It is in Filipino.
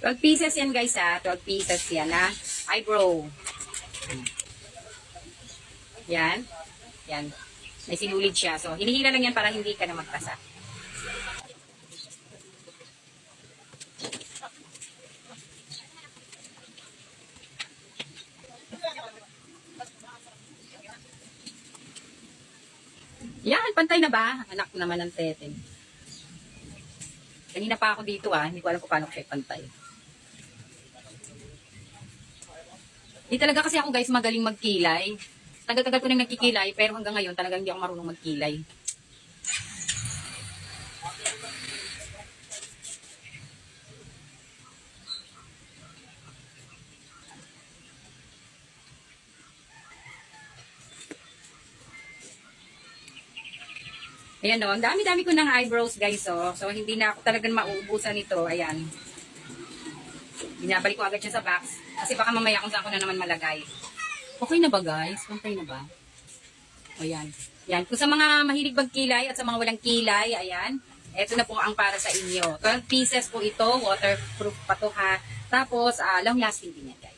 12 pieces yan guys ha. 12 pieces yan ha. Eyebrow. Yan. Yan. May sinulid siya. So, hinihila lang yan para hindi ka na magtasa. Yan, pantay na ba? Anak naman ng teten. Kanina pa ako dito hindi ko alam kung paano ko siya pantay. Di talaga kasi ako guys magaling magkilay. Tagal-tagal ko nang nagkikilay pero hanggang ngayon talagang hindi ako marunong magkilay. Ayan o, ang dami-dami ko ng eyebrows guys So hindi na ako talagang mauubusan ito. Ayan. Binabalik ko agad siya sa box. Kasi baka mamaya kung saan ko na naman malagay. Okay na ba guys? Pantay na ba? Ayan. Yan. Kung sa mga mahilig magkilay at sa mga walang kilay, ayan. Ito na po ang para sa inyo. 12 pieces po ito. Waterproof pa to ha. Tapos, long lasting din yan guys.